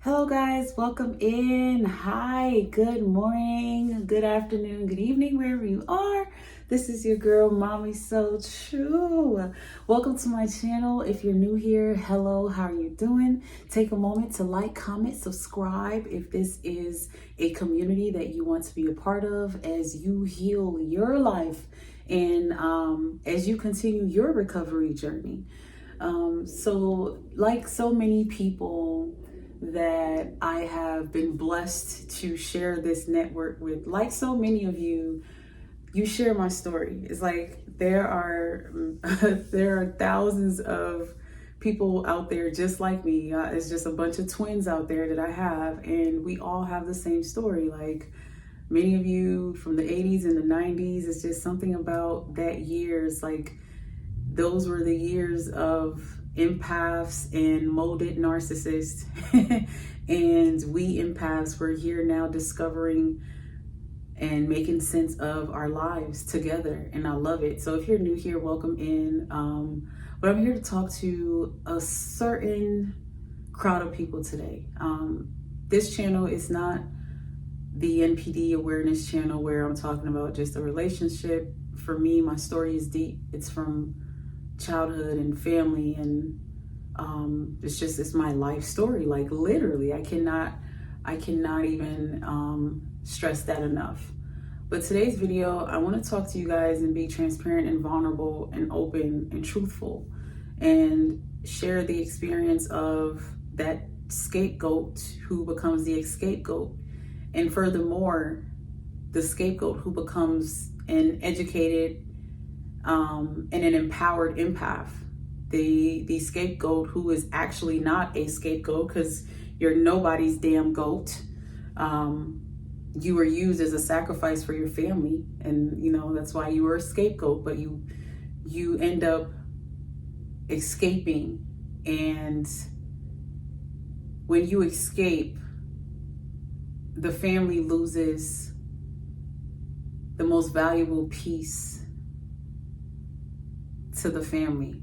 Hello guys, welcome in. Hi, good morning, good afternoon, good evening, wherever you are. This is your girl, Mommy So True. Welcome to my channel. If you're new here, hello, how are you doing? Take a moment to like, comment, subscribe if this is a community that you want to be a part of as you heal your life and as you continue your recovery journey. So like so many people that I have been blessed to share this network with, like so many of you, you share my story. It's like there are there are thousands of people out there just like me. It's just a bunch of twins out there that I have, and we all have the same story. Like many of you from the 80s and the 90s, it's just something about that years. Like those were the years of empaths and molded narcissists. And we empaths were here now discovering and making sense of our lives together. And I love it. So if you're new here, welcome in. But I'm here to talk to a certain crowd of people today. This channel is not the NPD awareness channel where I'm talking about just a relationship. For me, my story is deep. It's from childhood and family, and it's my life story. Like literally, I cannot even stress that enough. But today's video, I want to talk to you guys and be transparent and vulnerable and open and truthful, and share the experience of that scapegoat who becomes the scapegoat, and furthermore, the scapegoat who becomes an educated and an empowered empath. The scapegoat who is actually not a scapegoat, because you're nobody's damn goat. You were used as a sacrifice for your family, and that's why you were a scapegoat. But you end up escaping, and when you escape, the family loses the most valuable piece to the family.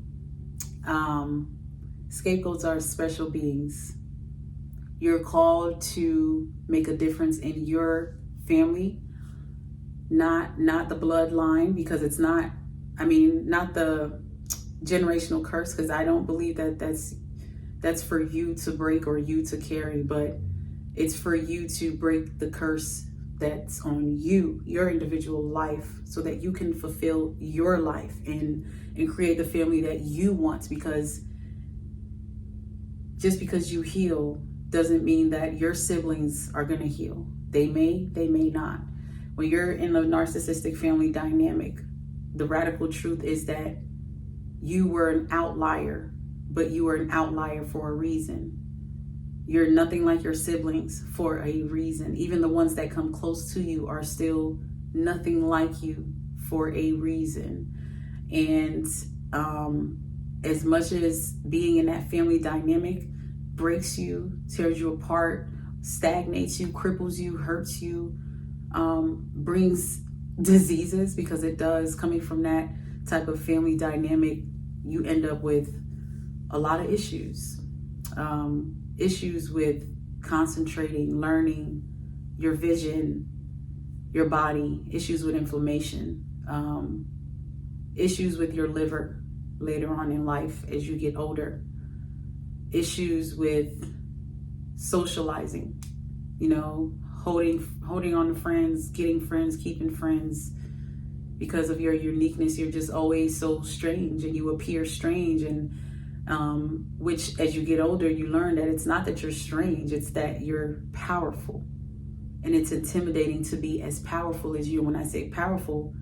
Scapegoats are special beings. You're called to make a difference in your family, not the bloodline, because it's not the generational curse, because I don't believe that's for you to break or you to carry, but it's for you to break the curse that's on you, your individual life, so that you can fulfill your life and create the family that you want. Because just because you heal doesn't mean that your siblings are going to heal. They may not. When you're in a narcissistic family dynamic, the radical truth is that you were an outlier, but you were an outlier for a reason. You're nothing like your siblings for a reason. Even the ones that come close to you are still nothing like you for a reason. And as much as being in that family dynamic breaks you, tears you apart, stagnates you, cripples you, hurts you, brings diseases, because it does, coming from that type of family dynamic, you end up with a lot of issues. Issues with concentrating, learning, your vision, your body, issues with inflammation, issues with your liver later on in life as you get older, issues with socializing, holding on to friends, getting friends, keeping friends. Because of your uniqueness, you're just always so strange, and you appear strange, and which as you get older, you learn that it's not that you're strange, it's that you're powerful. And it's intimidating to be as powerful as you. When I say powerful,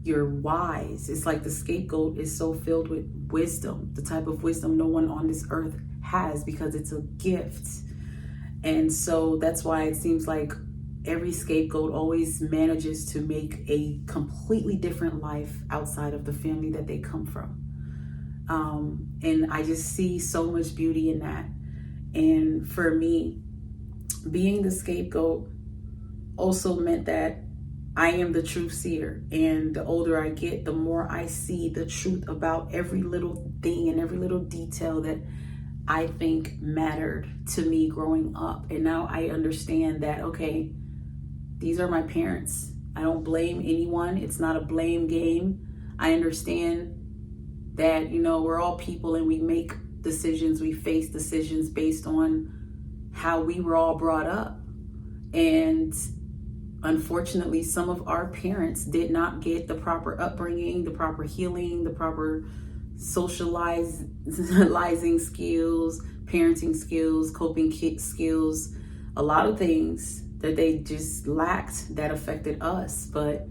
you're wise. It's like the scapegoat is so filled with wisdom, the type of wisdom no one on this earth has, because it's a gift. And so that's why it seems like every scapegoat always manages to make a completely different life outside of the family that they come from. And I just see so much beauty in that. And for me, being the scapegoat also meant that I am the truth seer. And the older I get, the more I see the truth about every little thing and every little detail that I think mattered to me growing up. And now I understand that, okay, these are my parents. I don't blame anyone. It's not a blame game. I understand that, we're all people and we make decisions, we face decisions based on how we were all brought up. And unfortunately, some of our parents did not get the proper upbringing, the proper healing, the proper socializing skills, parenting skills, coping skills, a lot of things that they just lacked that affected us. But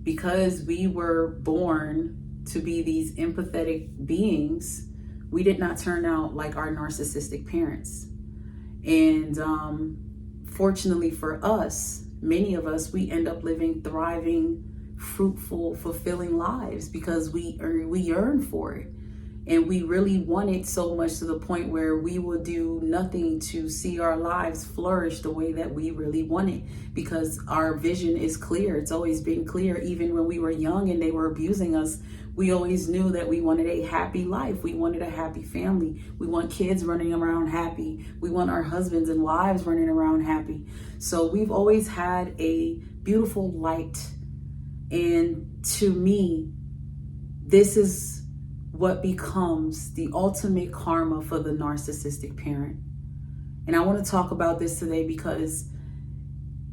because we were born to be these empathetic beings, we did not turn out like our narcissistic parents. And fortunately for us, many of us, we end up living thriving, fruitful, fulfilling lives because we yearn for it. And we really want it so much to the point where we will do nothing to see our lives flourish the way that we really want it, because our vision is clear. It's always been clear. Even when we were young and they were abusing us, we always knew that we wanted a happy life. We wanted a happy family. We want kids running around happy. We want our husbands and wives running around happy. So we've always had a beautiful light. And to me, this is what becomes the ultimate karma for the narcissistic parent. And I want to talk about this today because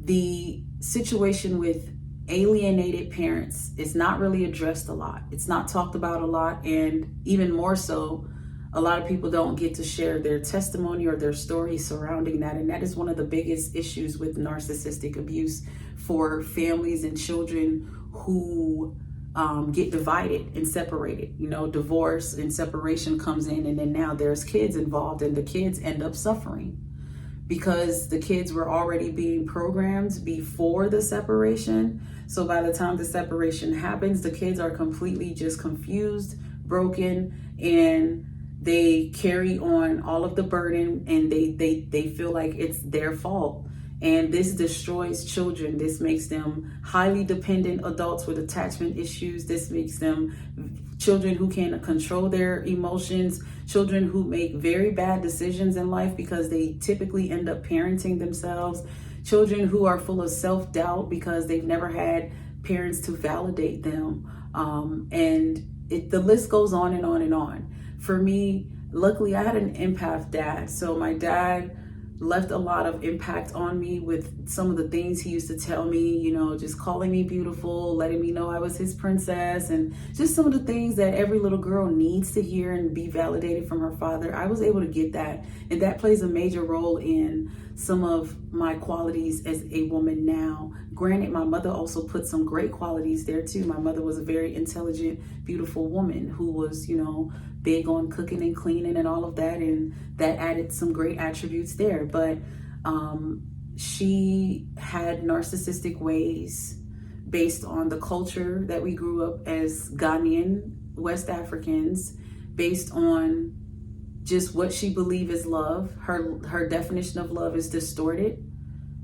the situation with alienated parents is not really addressed a lot. It's not talked about a lot. And even more so, a lot of people don't get to share their testimony or their story surrounding that. And that is one of the biggest issues with narcissistic abuse for families and children who get divided and separated. Divorce and separation comes in, and then now there's kids involved, and the kids end up suffering because the kids were already being programmed before the separation. So by the time the separation happens, the kids are completely just confused, broken, and they carry on all of the burden, and they feel like it's their fault. And this destroys children. This makes them highly dependent adults with attachment issues. This makes them children who can't control their emotions, children who make very bad decisions in life because they typically end up parenting themselves, children who are full of self-doubt because they've never had parents to validate them. The list goes on and on and on. For me, luckily, I had an empath dad. So my dad left a lot of impact on me with some of the things he used to tell me, just calling me beautiful, letting me know I was his princess, and just some of the things that every little girl needs to hear and be validated from her father. I was able to get that, and that plays a major role in some of my qualities as a woman now. Granted, my mother also put some great qualities there too. My mother was a very intelligent, beautiful woman who was, big on cooking and cleaning and all of that, and that added some great attributes there. But she had narcissistic ways based on the culture that we grew up as Ghanaian West Africans, based on just what she believed is love. Her definition of love is distorted.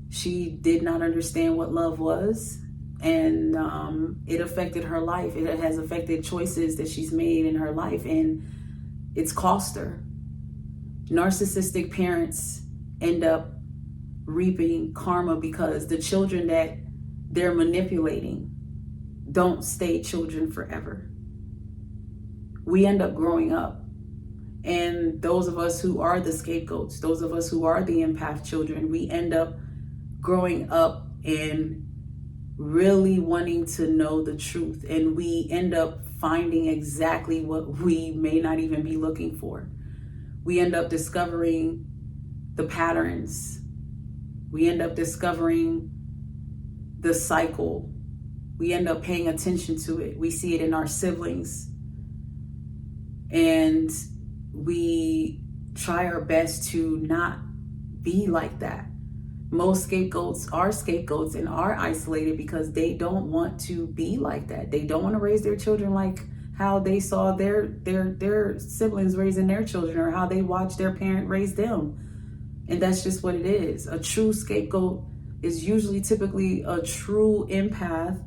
She did not understand what love was, and it affected her life. It has affected choices that she's made in her life, and it's cost her. Narcissistic parents end up reaping karma because the children that they're manipulating don't stay children forever. We end up growing up, and those of us who are the scapegoats, those of us who are the empath children, we end up growing up and really wanting to know the truth, and we end up finding exactly what we may not even be looking for. We end up discovering the patterns. We end up discovering the cycle. We end up paying attention to it. We see it in our siblings, and we try our best to not be like that. Most scapegoats are scapegoats and are isolated because they don't want to be like that. They don't want to raise their children like how they saw their siblings raising their children, or how they watched their parent raise them. And that's just what it is. A true scapegoat is usually typically a true empath,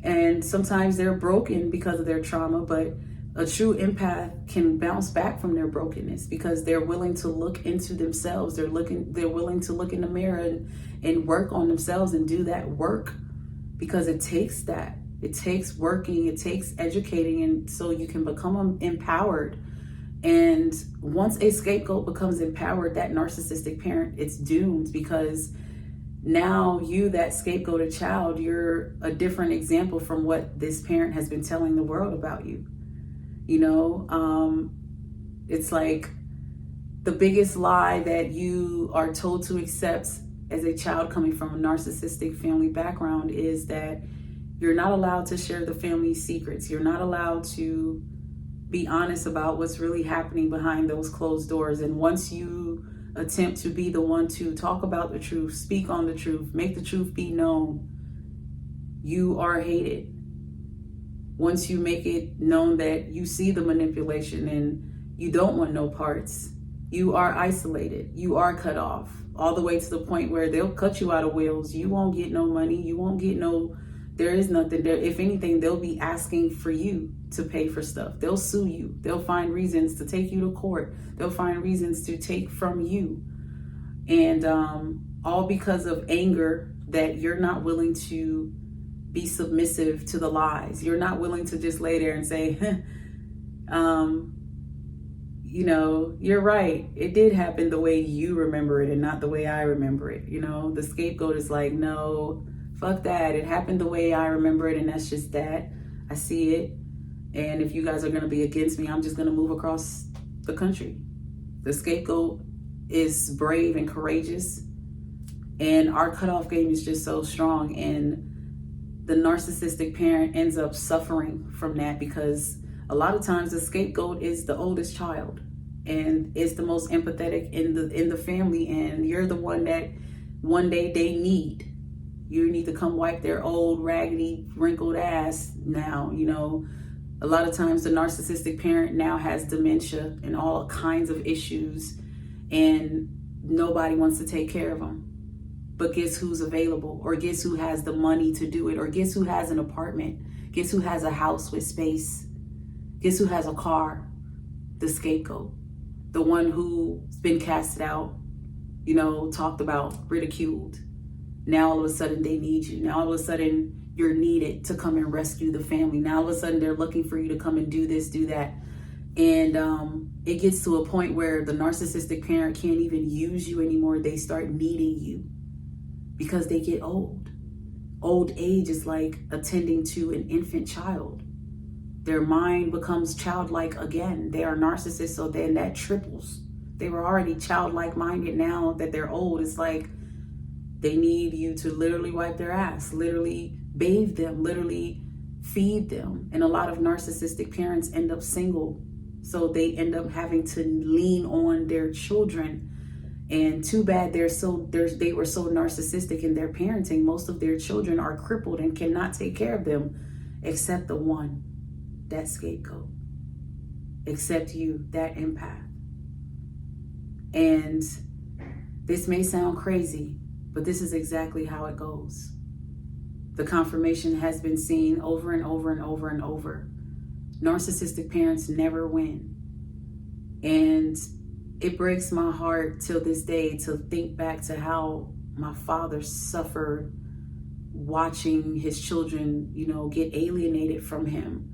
and sometimes they're broken because of their trauma, but A true empath can bounce back from their brokenness because they're willing to look into themselves. They're willing to look in the mirror and work on themselves and do that work, because it takes that. It takes working, it takes educating, and so you can become empowered. And once a scapegoat becomes empowered, that narcissistic parent, it's doomed, because now you, that scapegoated child, you're a different example from what this parent has been telling the world about you. You know, it's like the biggest lie that you are told to accept as a child coming from a narcissistic family background is that you're not allowed to share the family secrets. You're not allowed to be honest about what's really happening behind those closed doors. And once you attempt to be the one to talk about the truth, speak on the truth, make the truth be known, you are hated. Once you make it known that you see the manipulation and you don't want no parts, you are isolated, you are cut off, all the way to the point where they'll cut you out of wills. You won't get no money, you won't get no, there is nothing there. If anything, they'll be asking for you to pay for stuff. They'll sue you. They'll find reasons to take you to court. They'll find reasons to take from you. And all because of anger that you're not willing to be submissive to the lies. You're not willing to just lay there and say, you know, you're right. It did happen the way you remember it and not the way I remember it. You know, the scapegoat is like, no, fuck that. It happened the way I remember it, and that's just that. I see it. And if you guys are going to be against me, I'm just going to move across the country. The scapegoat is brave and courageous, and our cutoff game is just so strong. And the narcissistic parent ends up suffering from that, because a lot of times the scapegoat is the oldest child and is the most empathetic in the family, and you're the one that one day they need. You need to come wipe their old, raggedy, wrinkled ass now. You know, a lot of times the narcissistic parent now has dementia and all kinds of issues, and nobody wants to take care of them. But guess who's available? Or guess who has the money to do it? Or guess who has an apartment? Guess who has a house with space? Guess who has a car? The scapegoat. The one who's been casted out, you know, talked about, ridiculed. Now all of a sudden they need you. Now all of a sudden you're needed to come and rescue the family. Now all of a sudden they're looking for you to come and do this, do that. And it gets to a point where the narcissistic parent can't even use you anymore. They start needing you because they get old. Old age is like attending to an infant child. Their mind becomes childlike again. They are narcissists, so then that triples. They were already childlike minded. Now that they're old, it's like they need you to literally wipe their ass, literally bathe them, literally feed them. And a lot of narcissistic parents end up single, so they end up having to lean on their children. And too bad they were so narcissistic in their parenting. Most of their children are crippled and cannot take care of them, except the one, that scapegoat, except you, that empath. And this may sound crazy, but this is exactly how it goes. The confirmation has been seen over and over and over and over. Narcissistic parents never win. And it breaks my heart till this day to think back to how my father suffered watching his children, you know, get alienated from him.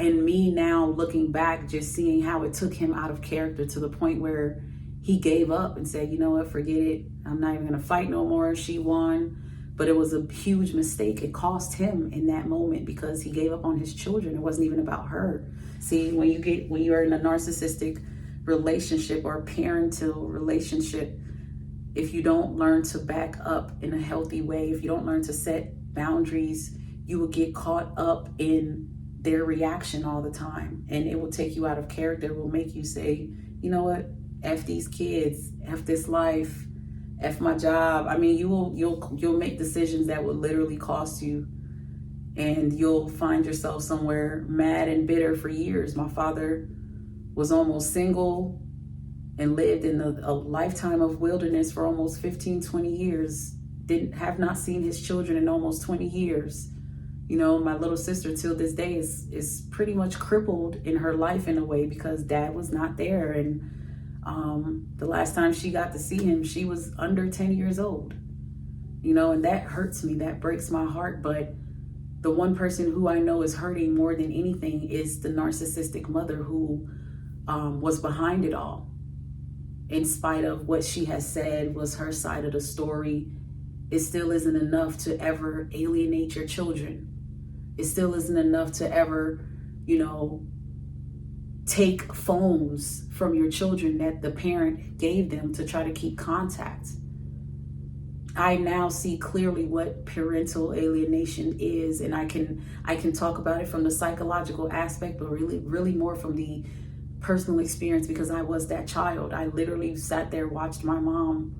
And me now looking back, just seeing how it took him out of character to the point where he gave up and said, you know what, forget it. I'm not even gonna fight no more. She won. But it was a huge mistake. It cost him in that moment because he gave up on his children. It wasn't even about her. See, when you're in a narcissistic relationship or parental relationship, if you don't learn to back up in a healthy way, if you don't learn to set boundaries, you will get caught up in their reaction all the time. And it will take you out of character. It will make you say, you know what? F these kids, F this life, F my job. I mean, you'll make decisions that will literally cost you, and you'll find yourself somewhere mad and bitter for years. My father was almost single and lived in a lifetime of wilderness for almost 15, 20 years. Have not seen his children in almost 20 years. You know, my little sister till this day is pretty much crippled in her life in a way because dad was not there. And the last time she got to see him, she was under 10 years old. You know, and that hurts me, that breaks my heart. But the one person who I know is hurting more than anything is the narcissistic mother who was behind it all. In spite of what she has said was her side of the story, it still isn't enough to ever alienate your children. It still isn't enough to ever, you know, take phones from your children that the parent gave them to try to keep contact. I now see clearly what parental alienation is, and I can talk about it from the psychological aspect, but really more from the personal experience, because I was that child. I literally sat there, watched my mom,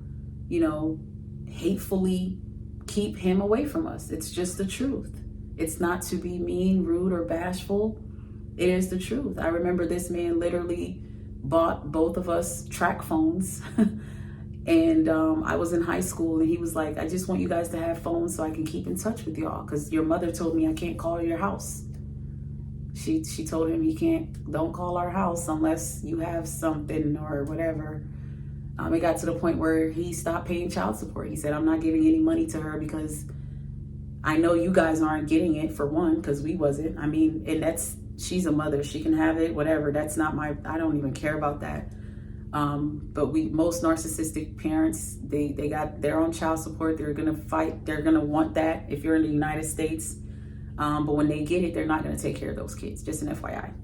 you know, hatefully keep him away from us. It's just the truth. It's not to be mean, rude, or bashful. It is the truth. I remember this man literally bought both of us track phones and I was in high school, and he was like, I just want you guys to have phones so I can keep in touch with y'all, because your mother told me I can't call your house. She told him don't call our house unless you have something or whatever. It got to the point where he stopped paying child support. He said, I'm not giving any money to her because I know you guys aren't getting it, for one, because we wasn't. I mean, and she's a mother. She can have it, whatever. That's not I don't even care about that. But most narcissistic parents, they got their own child support. They're going to fight. They're going to want that if you're in the United States. But when they get it, they're not going to take care of those kids. Just an FYI.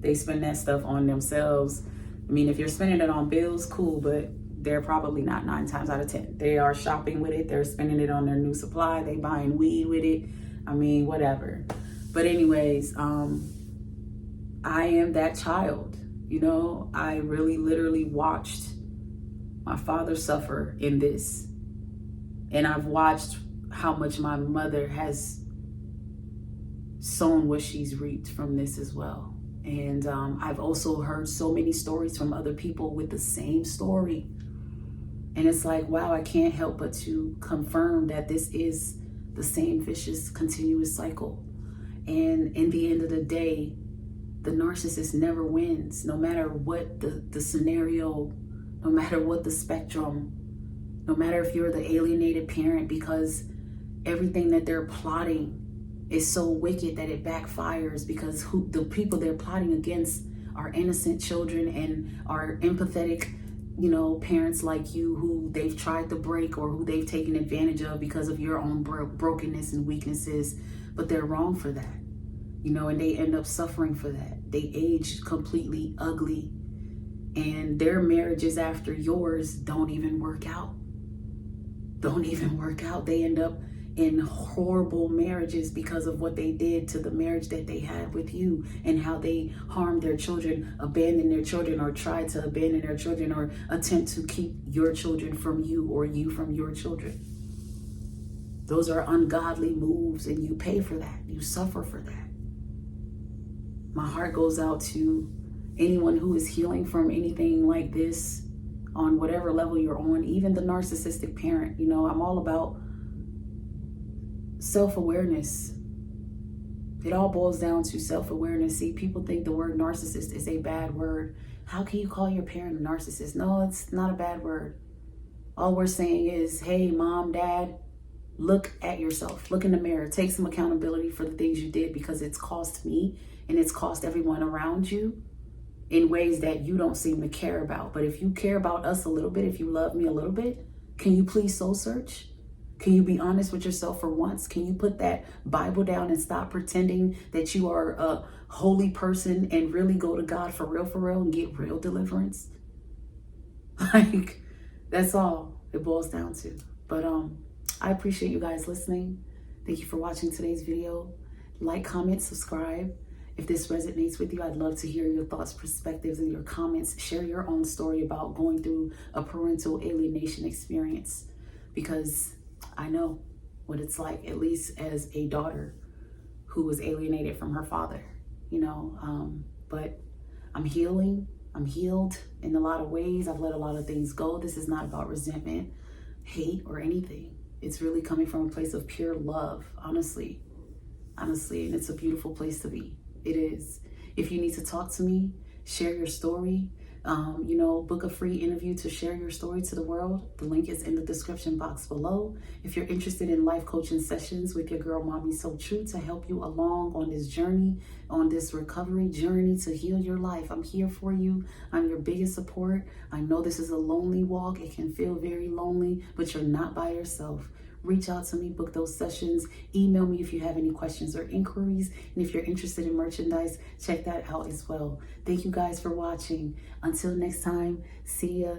They spend that stuff on themselves. I mean, if you're spending it on bills, cool, but they're probably not 9 times out of 10. They are shopping with it. They're spending it on their new supply. They buying weed with it. I mean, whatever. But anyways, I am that child. You know, I really literally watched my father suffer in this. And I've watched how much my mother has sown what she's reaped from this as well. And I've also heard so many stories from other people with the same story. And it's like, wow, I can't help but to confirm that this is the same vicious, continuous cycle. And in the end of the day, the narcissist never wins, no matter what the scenario, no matter what the spectrum, no matter if you're the alienated parent, because everything that they're plotting is so wicked that it backfires, because the people they're plotting against are innocent children and are empathetic, you know, parents like you who they've tried to break or who they've taken advantage of because of your own brokenness and weaknesses. But they're wrong for that, you know, and they end up suffering for that. They age completely ugly, and their marriages after yours don't even work out. They end up in horrible marriages because of what they did to the marriage that they had with you, and how they harmed their children, abandoned their children, or tried to abandon their children, or attempt to keep your children from you or you from your children. Those are ungodly moves, and you pay for that. You suffer for that. My heart goes out to anyone who is healing from anything like this on whatever level you're on, even the narcissistic parent. You know, I'm all about self-awareness. It all boils down to self-awareness. See, people think the word narcissist is a bad word. How can you call your parent a narcissist? No, it's not a bad word. All we're saying is, hey, mom, dad, look at yourself. Look in the mirror. Take some accountability for the things you did, because it's cost me and it's cost everyone around you in ways that you don't seem to care about. But if you care about us a little bit, if you love me a little bit, can you please soul search? Can you be honest with yourself for once? Can you put that Bible down and stop pretending that you are a holy person and really go to God for real, and get real deliverance? Like, that's all it boils down to. But I appreciate you guys listening. Thank you for watching today's video. Like, comment, subscribe. If this resonates with you, I'd love to hear your thoughts, perspectives, and your comments. Share your own story about going through a parental alienation experience, because I know what it's like, at least as a daughter who was alienated from her father, you know. But I'm healing. I'm healed in a lot of ways. I've let a lot of things go. This is not about resentment, hate, or anything. It's really coming from a place of pure love, honestly. honestly, and it's a beautiful place to be. It is. If you need to talk to me, share your story, book a free interview to share your story to the world. The link is in the description box below. If you're interested in life coaching sessions with your girl, Mommy So True, to help you along on this journey, on this recovery journey to heal your life, I'm here for you. I'm your biggest support. I know this is a lonely walk. It can feel very lonely, but you're not by yourself. Reach out to me, book those sessions, email me if you have any questions or inquiries. And if you're interested in merchandise, check that out as well. Thank you guys for watching. Until next time, see ya.